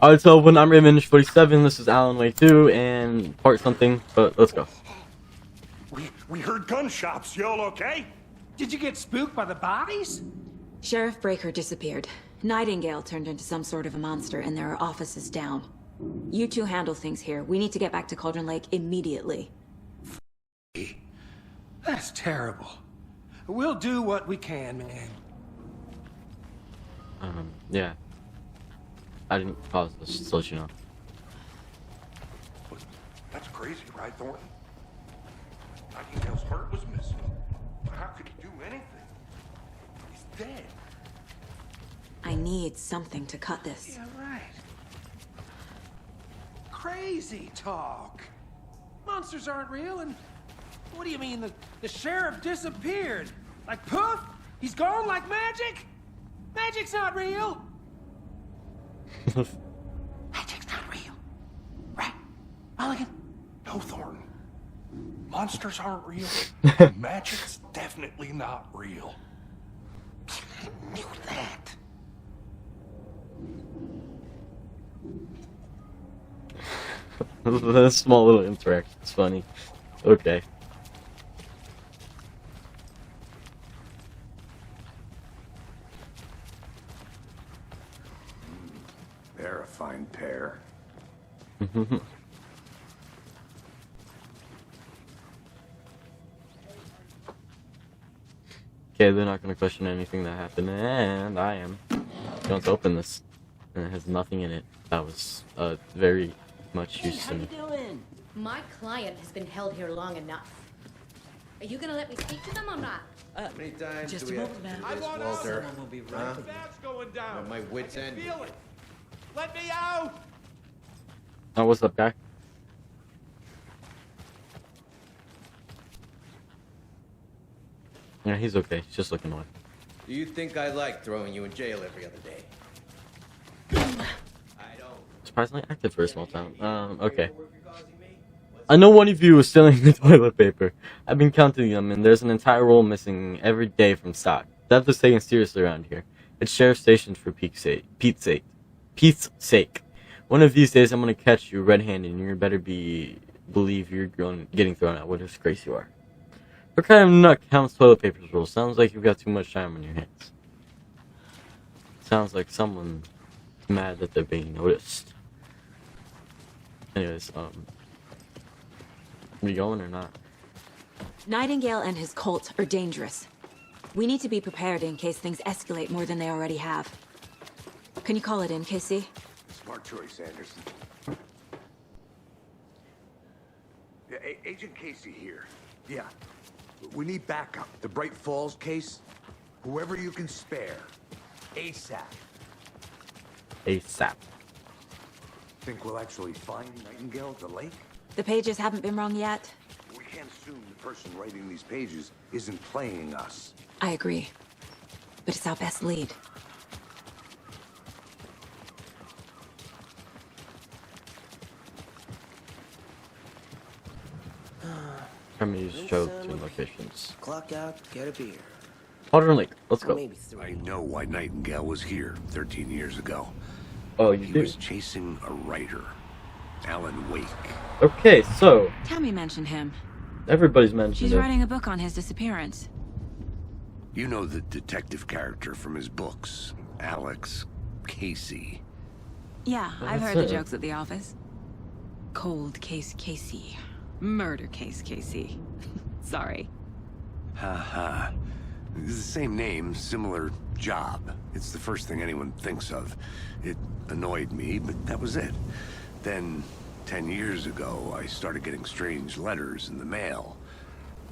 Alright, so when I'm Image 47, this is Alan Wake 2 and part something, but let's go. We heard gunshots. Y'all okay? Did you get spooked by the bodies? Sheriff Breaker disappeared. Nightingale turned into some sort of a monster, and there are offices down. You two handle things here. We need to get back to Cauldron Lake immediately. That's terrible. We'll do what we can, man. Yeah. I didn't pause this, just to let you know. That's crazy, right, Thornton? Nightingale's heart was missing. How could he do anything? He's dead. I need something to cut this. Yeah, right. Crazy talk. Monsters aren't real, and what do you mean the sheriff disappeared? Like poof? He's gone like magic? Magic's not real. Magic's not real. Right? Mulligan? No, Thornton. Monsters aren't real. Magic's definitely not real. I knew that. That small little interaction is funny. Okay. They're a fine pair. Okay, they're not gonna question anything that happened, and I am going to open this. And it has nothing in it. That was very much use to me. How you doing? My client has been held here long enough. Are you gonna let me speak to them or not? How many times Just do we a have to moment, do ma'am. this, I want Walter? Someone will be right with you. That's going down. At my wit's end. Feel it. Let me out. Oh, what's up, guy? Yeah, he's okay. He's just looking away. Do you think I like throwing you in jail every other day? I don't. Surprisingly active for a small town. Okay. I know one of you is stealing the toilet paper. I've been counting them, and there's an entire roll missing every day from stock. Theft is taken seriously around here. It's sheriff stations for Pete's sake. One of these days, I'm gonna catch you red-handed, and you better believe you're getting thrown out. What a disgrace you are. What kind of nut counts toilet paper's rule? Sounds like you've got too much time on your hands. Sounds like someone's mad that they're being noticed. Anyways, we going or not? Nightingale and his cult are dangerous. We need to be prepared in case things escalate more than they already have. Can you call it in, Casey? Smart choice, Anderson. Yeah, Agent Casey here. Yeah. We need backup. The Bright Falls case, whoever you can spare. ASAP. ASAP. Think we'll actually find Nightingale at the lake? The pages haven't been wrong yet. We can't assume the person writing these pages isn't playing us. I agree. But it's our best lead. I'm gonna use show two locations. Clock out, get a beer. Cauldron Lake, let's Or go. maybe three. I know why Nightingale was here 13 years ago. Oh, you He do? was chasing a writer, Alan Wake. Okay, so, Tammy mentioned him. everybody's mentioned She's it. writing a book on his disappearance. You know the detective character from his books, Alex Casey. Yeah, Well, I've that's heard the it. jokes at the office. Cold case Casey. Murder case Casey. Sorry. Ha ha. It's the same name, similar job. It's the first thing anyone thinks of. It annoyed me, but that was it. Then, 10 years ago, I started getting strange letters in the mail.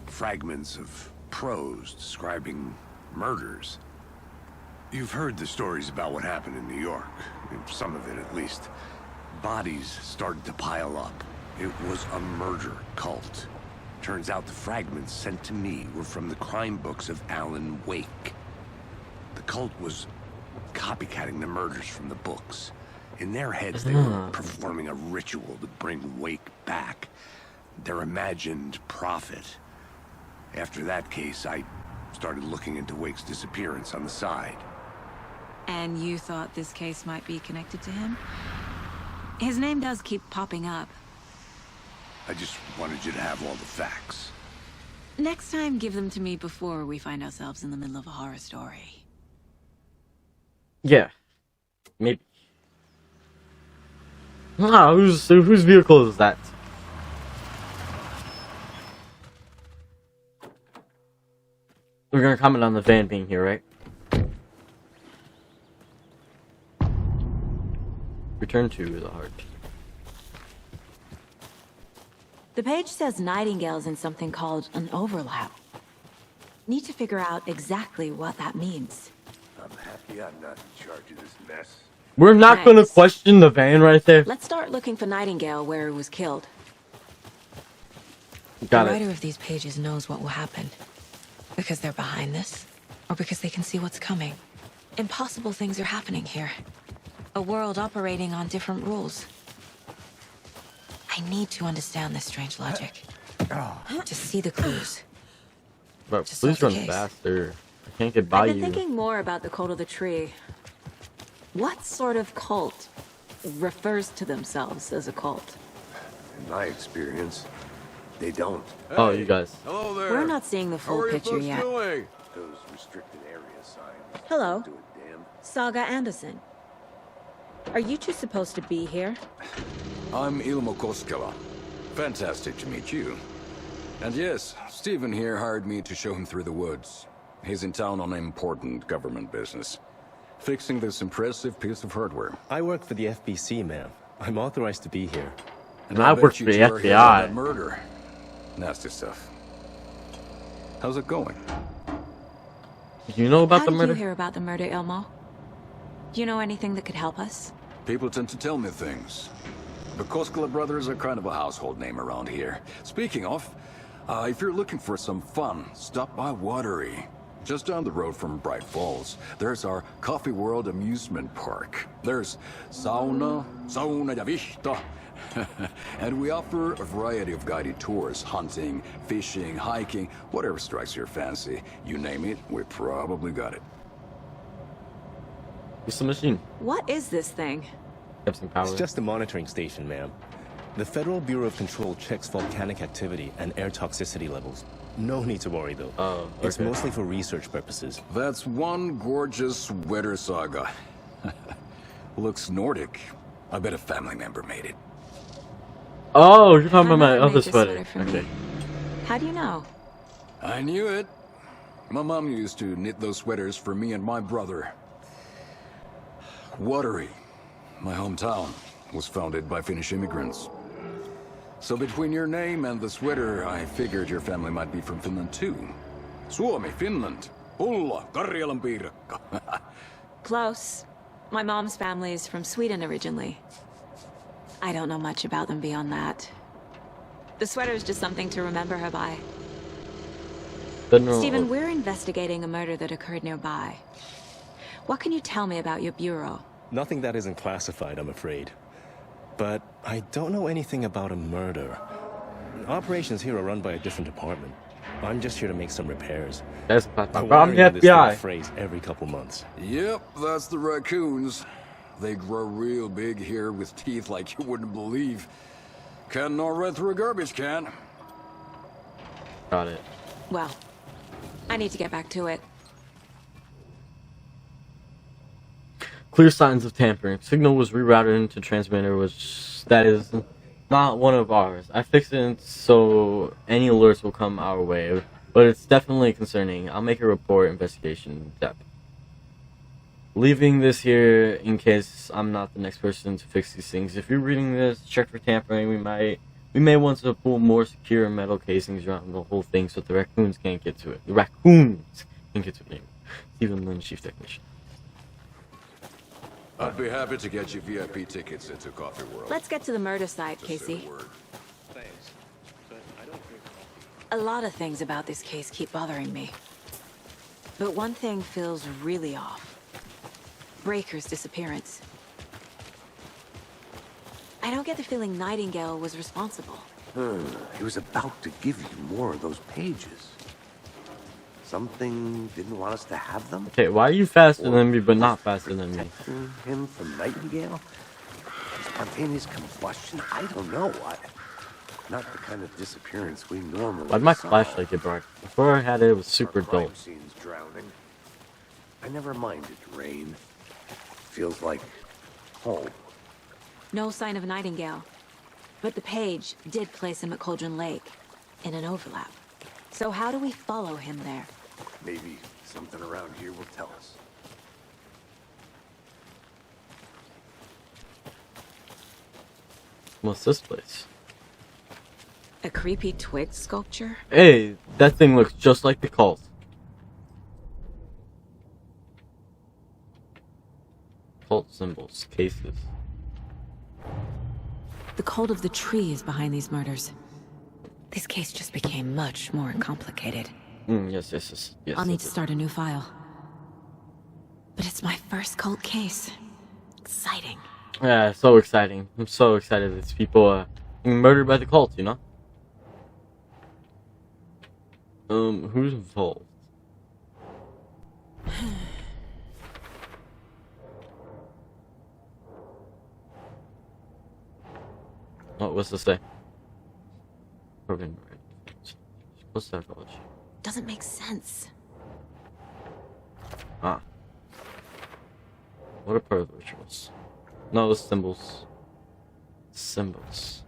Fragments of prose describing murders. You've heard the stories about what happened in New York. Some of it, at least. Bodies started to pile up. It was a murder cult. Turns out the fragments sent to me were from the crime books of Alan Wake. The cult was copycatting the murders from the books. In their heads, they were performing a ritual to bring Wake back. Their imagined prophet. After that case, I started looking into Wake's disappearance on the side. And you thought this case might be connected to him? His name does keep popping up. I just wanted you to have all the facts. Next time, give them to me before we find ourselves in the middle of a horror story. Yeah. Maybe. Ah, whose vehicle is that? We're gonna comment on the van being here, right? Return to the heart. The page says Nightingale's in something called an overlap. Need to figure out exactly what that means. I'm happy I'm not in charge of this mess. We're not gonna Thanks. question the van right there. Let's start looking for Nightingale where he was killed. Got The it. writer of these pages knows what will happen. Because they're behind this, or because they can see what's coming. Impossible things are happening here. A world operating on different rules. I need to understand this strange logic. To see the clues. Bro, Just please solve the run case. faster. I can't get by I've been you. thinking more about the cult of the tree. What sort of cult refers to themselves as a cult? In my experience, they don't. Oh, you guys. Hello there. We're not seeing the full picture yet. Doing? Those restricted area signs. Hello, Do a damn. Saga Anderson. Are you two supposed to be here? I'm Ilmo Koskela. Fantastic to meet you. And yes, Stephen here hired me to show him through the woods. He's in town on important government business. Fixing this impressive piece of hardware. I work for the FBC, ma'am. I'm authorized to be here. And I bet work you for the two are here on that FBI. murder. Nasty stuff. How's it going? Do you know about How the did murder? you hear about the murder, Ilmo? Do you know anything that could help us? People tend to tell me things. The Koskela brothers are kind of a household name around here. Speaking of, if you're looking for some fun, stop by Watery. Just down the road from Bright Falls, there's our Coffee World amusement park. There's sauna ja vihto. And we offer a variety of guided tours, hunting, fishing, hiking, whatever strikes your fancy. You name it, we probably got it. It's the machine. What is this thing? Have some power. It's just a monitoring station, ma'am. The Federal Bureau of Control checks volcanic activity and air toxicity levels. No need to worry, though. Oh, It's okay. mostly for research purposes. That's one gorgeous weather saga. Looks Nordic. I bet a family member made it. Oh, you're talking My about my mother other made this sweater. for me. Okay. How do you know? I knew it. My mom used to knit those sweaters for me and my brother. Watery, my hometown, was founded by Finnish immigrants. So between your name and the sweater, I figured your family might be from Finland too. Suomi, Finland. Pulla, Karjalan piirakka. Close. My mom's family is from Sweden originally. I don't know much about them beyond that. The sweater is just something to remember her by. Stephen, we're investigating a murder that occurred nearby. What can you tell me about your bureau? Nothing that isn't classified, I'm afraid. But I don't know anything about a murder. Operations here are run by a different department. I'm just here to make some repairs. That's I'm I'm the wiring this thing FBI. to phrase every couple months. Yep, that's the raccoons. They grow real big here with teeth like you wouldn't believe. Can't gnaw right through a garbage can. Got it. Well, I need to get back to it. Clear signs of tampering. Signal was rerouted into transmitter, which that is not one of ours. I fixed it so any alerts will come our way, but it's definitely concerning. I'll make a report investigation in depth. Leaving this here in case I'm not the next person to fix these things. If you're reading this, check for tampering. We may want to pull more secure metal casings around the whole thing so the raccoons can't get to it. The raccoons can't get to it. Stephen Lynn, Chief Technician. I'd be happy to get you VIP tickets into Coffee World. Let's get to the murder site, Just say the Casey. word. A lot of things about this case keep bothering me. But one thing feels really off. Breaker's disappearance. I don't get the feeling Nightingale was responsible. He was about to give you more of those pages. Something didn't want us to have them? Okay, why are you faster than me but not faster than me? Protecting him from Nightingale? He's Spontaneous combustion? I don't know. Not the kind of disappearance we normally Why'd my solve. flashlight get bright? Before I had it, it was super Our crime dull. scene's drowning. I never minded rain. Feels like home. No sign of Nightingale. But the page did place him at Cauldron Lake, in an overlap. So how do we follow him there? Maybe something around here will tell us. What's this place? A creepy twig sculpture? Hey, that thing looks just like the cult. Cult symbols, cases. The cult of the tree is behind these murders. This case just became much more complicated. Yes. I'll need to start a new file. But it's my first cult case. Exciting. Yeah, so exciting. I'm so excited that these people are being murdered by the cult, you know? Who's involved? What's this say? Post-psychology. Doesn't make sense. Ah. What are part of the rituals? No, the symbols. Symbols.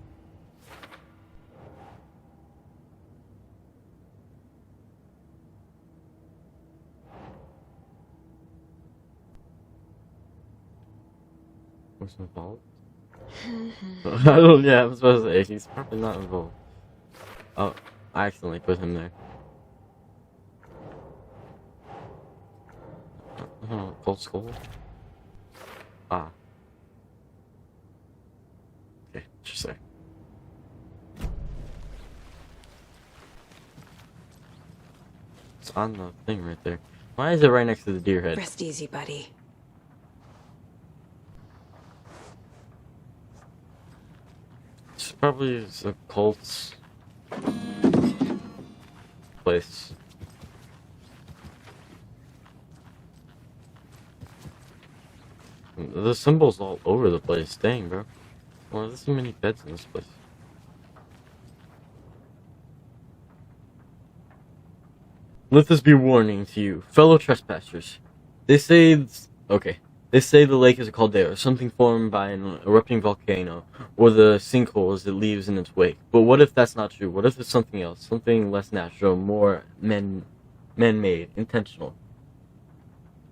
What's involved? I don't, yeah, I'm supposed to say, he's probably not involved. Oh, I accidentally put him there. Cold skull? Ah. Okay, just say. It's on the thing right there. Why is it right next to the deer head? Rest easy, buddy. It's probably a cult's place. The symbols all over the place. Dang, bro. Well, there's so many beds in this place. Let this be a warning to you, fellow trespassers. They say the lake is a caldera, something formed by an erupting volcano, or the sinkholes it leaves in its wake. But what if that's not true? What if it's something else, something less natural, more man-made, intentional?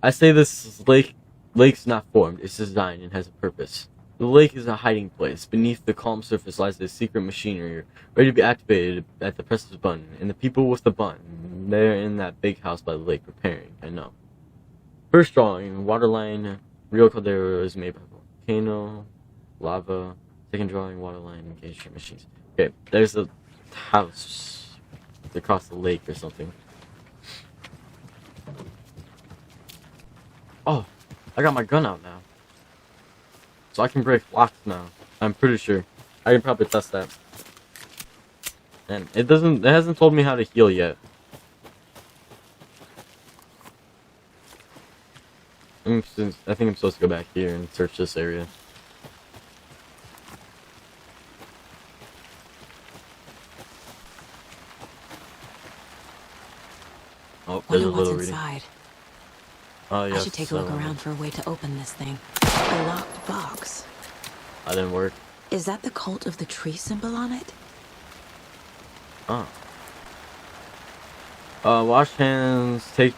I say this lake's not formed, it's designed and has a purpose. The lake is a hiding place. Beneath the calm surface lies the secret machinery, ready to be activated at the press of a button. And the people with the button, they're in that big house by the lake preparing, I know. First drawing, waterline, real caldera is made by volcano, lava. Second drawing, waterline, engagement machines. Okay, there's a house across the lake or something. Oh, I got my gun out now. So I can break locks now. I'm pretty sure. I can probably test that. And it hasn't told me how to heal yet. I think I'm supposed to go back here and search this area. Oh, there's a Wonder what's little reading. inside. Oh, yes. I should take a look around for a way to open this thing. A locked box. That didn't work. Is that the cult of the tree symbol on it? Oh. Wash hands, take,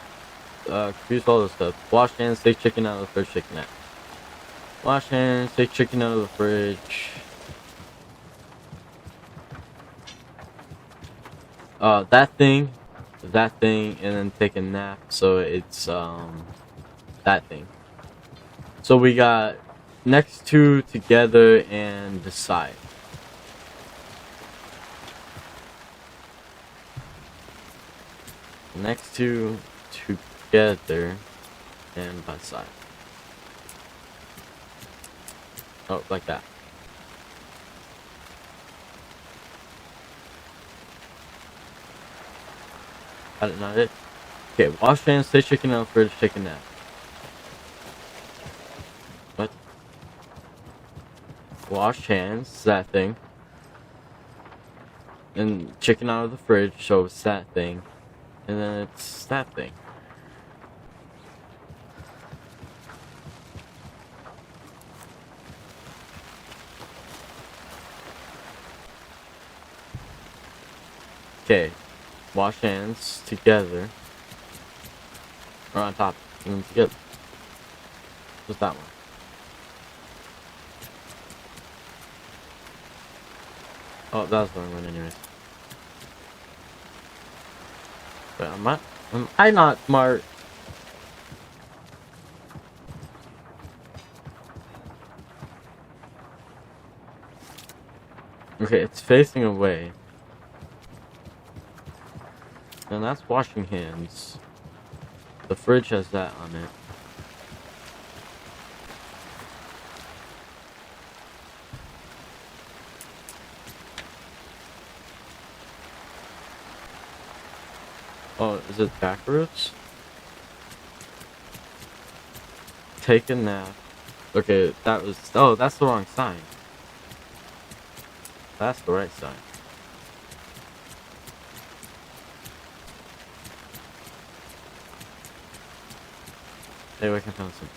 confuse all this stuff. Wash hands, take chicken out of the fridge, chicken out. Wash hands, take chicken out of the fridge. That thing, and then take a nap, so it's, that thing. So we got next two together and decide. Next two together and by side. Oh, like that. Got it, not it? Okay, wash hands, stay chicken out, fridge, take a nap. What? wash hands, that thing. And chicken out of the fridge, so it's that thing. And then it's that thing. Okay, wash hands together. Or on top, and then together. Just that one. Oh, that was the wrong one anyways. But am I not smart? Okay, it's facing away. And that's washing hands. The fridge has that on it. Oh, is it backwards? Take a nap. Okay, that was... Oh, that's the wrong sign. That's the right sign. Hey, wait, I can find some.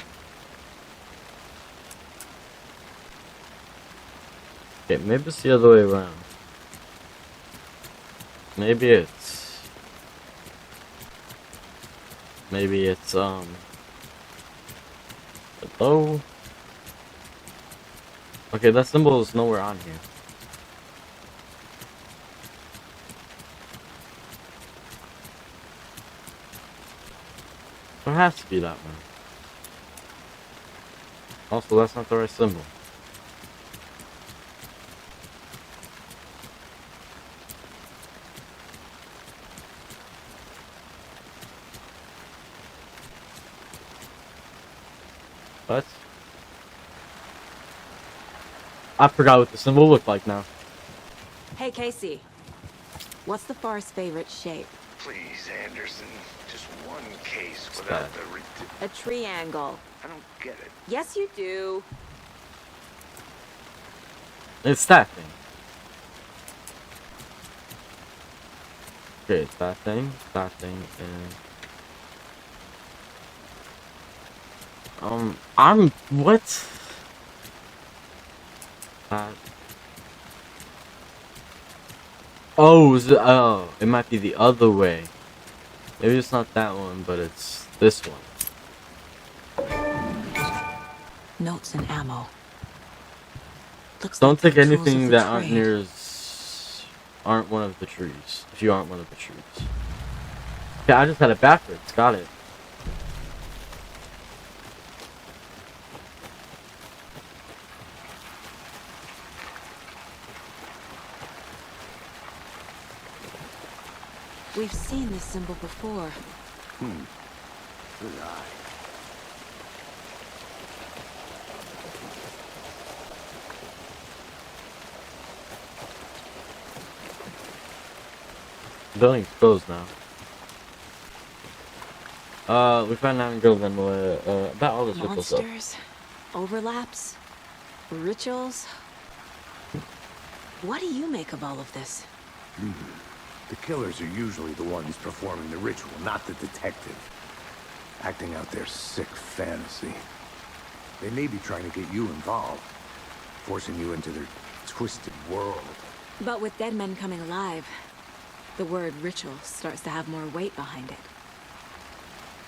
Okay, maybe it's the other way around. Maybe it's... Hello? Okay, that symbol is nowhere on here. There has to be that one. Also, that's not the right symbol. What? I forgot what the symbol looked like now. Hey, Casey. What's the far's favorite shape? Please, Anderson. Just one case It's without bad. the... A triangle. I don't get it. Yes, you do. It's that thing. Okay, it's that thing, and... what? Oh, it might be the other way. Maybe it's not that one, but it's this one. Notes and ammo. Looks Don't like take the tools anything of the that trade. aren't one of the trees. If you aren't one of the trees. Yeah, I just had it backwards. Got it. We've seen this symbol before. Good eye. The building's closed now. We found out and go then about all this ritual stuff. Monsters, overlaps, rituals. What do you make of all of this? The killers are usually the ones performing the ritual, not the detective. Acting out their sick fantasy. They may be trying to get you involved, forcing you into their twisted world. But with dead men coming alive, the word ritual starts to have more weight behind it.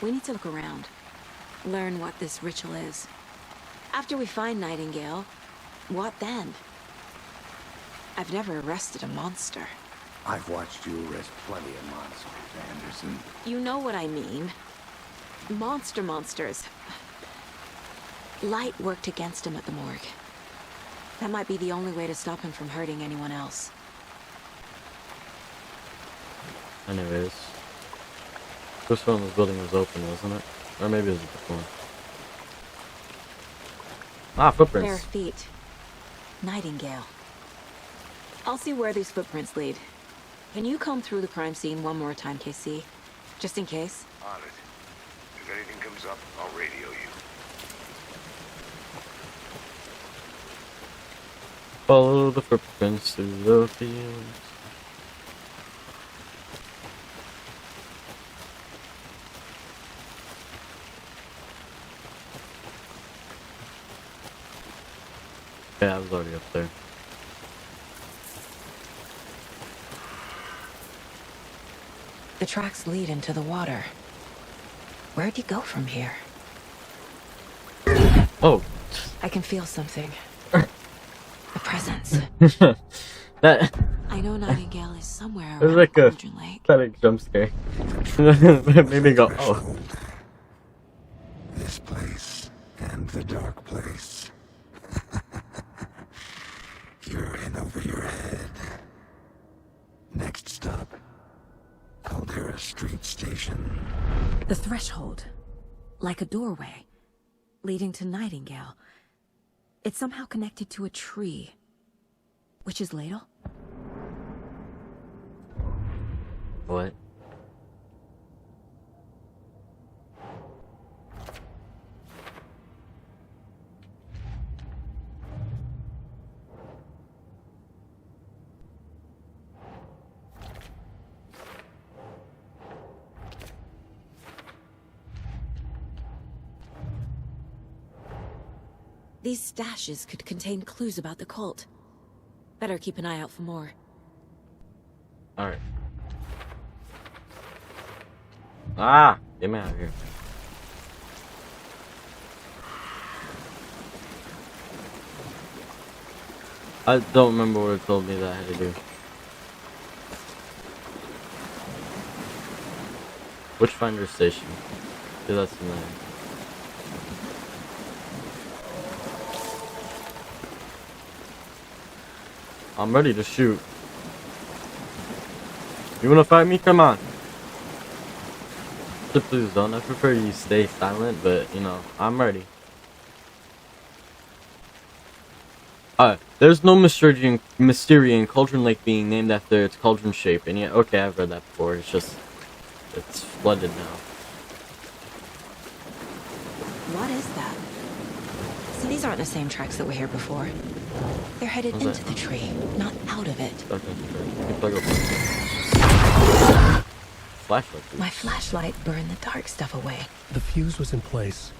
We need to look around, learn what this ritual is. After we find Nightingale, what then? I've never arrested a monster. I've watched you arrest plenty of monsters, Anderson. You know what I mean. Monsters. Light worked against him at the morgue. That might be the only way to stop him from hurting anyone else. Anyways. This one in this building was open, wasn't it? Or maybe it was a different one. Ah, footprints. Bare feet. Nightingale. I'll see where these footprints lead. Can you comb through the crime scene one more time, KC? Just in case? On it. If anything comes up, I'll radio you. Follow the footprints through the fields. Yeah, I was already up there. The tracks lead into the water. Where'd you go from here? Oh. I can feel something. A presence. That. I know Nightingale is somewhere It was around like a Cauldron Lake. pathetic jump scare. It made me go, oh. This place and the dark place. You're in over your head. Next stop, Caldera Street Station. The threshold. Like a doorway. Leading to Nightingale. It's somehow connected to a tree. Witch's ladle? What? These stashes could contain clues about the cult. Better keep an eye out for more. Alright. Ah! Get me out of here. I don't remember what it told me that I had to do. Witchfinder Station. Yeah, that's the name. I'm ready to shoot. You wanna fight me? Come on. So please don't. I prefer you stay silent, but you know, I'm ready. There's no mystery in Cauldron Lake being named after its cauldron shape, and yet, okay, I've read that before. It's just, it's flooded now. What is that? So these aren't the same tracks that were here before. They're headed into the tree, not out of it. Flashlight. Please. My flashlight burned the dark stuff away. The fuse was in place.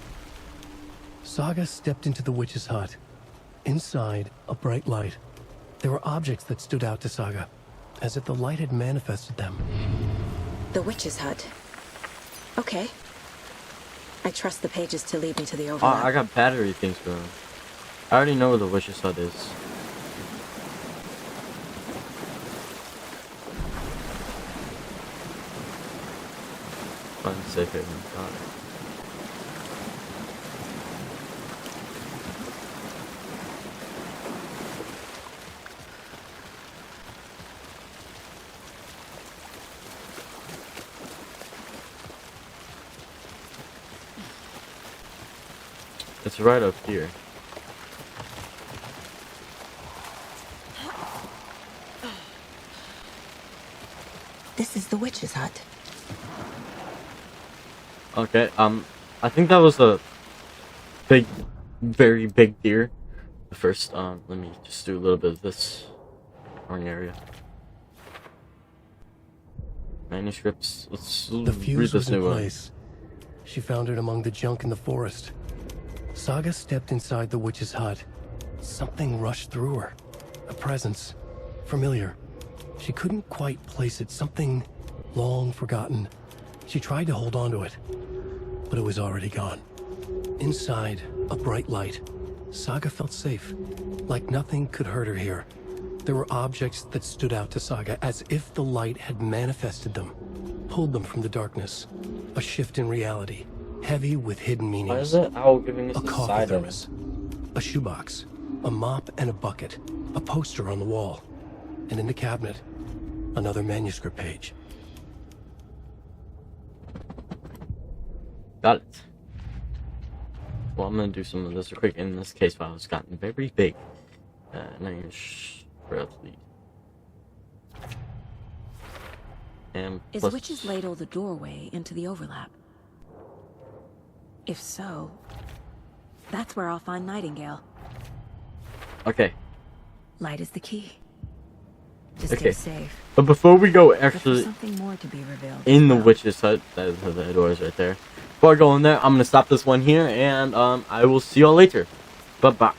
Saga stepped into the witch's hut. Inside, a bright light. There were objects that stood out to Saga, as if the light had manifested them. The witch's hut. Okay. I trust the pages to lead me to the overlap. Oh, I got battery things going. I already know where the witch's hut is. Find safe haven. Got it. It's right up here. This is the witch's hut. Okay, I think that was a big, very big deer. The first, let me just do a little bit of this wrong area. Manuscripts. Let's The read fuse this was in new one. place. She found it among the junk in the forest. Saga stepped inside the witch's hut. Something rushed through her. A presence. Familiar. She couldn't quite place it. Something long forgotten. She tried to hold on to it, but it was already gone. Inside, a bright light. Saga felt safe, like nothing could hurt her here. There were objects that stood out to Saga as if the light had manifested them, pulled them from the darkness. A shift in reality, heavy with hidden meanings. Why is that owl giving us A a coffee side eye? thermos, a shoebox, a mop and a bucket, a poster on the wall, and in the cabinet, another manuscript page. Got it. Well, I'm gonna do some of this real quick. In this case file, it's gotten very big. Now you're lead. And Is plus, Witch's Ladle the doorway into the overlap? If so, that's where I'll find Nightingale. okay. Light is the key. Just Okay. stay safe. But before we go, Look for actually, something more to be revealed. in the as well. witch's hut, the doors right there. Before I go in there, I'm gonna stop this one here, and I will see y'all later. Bye bye.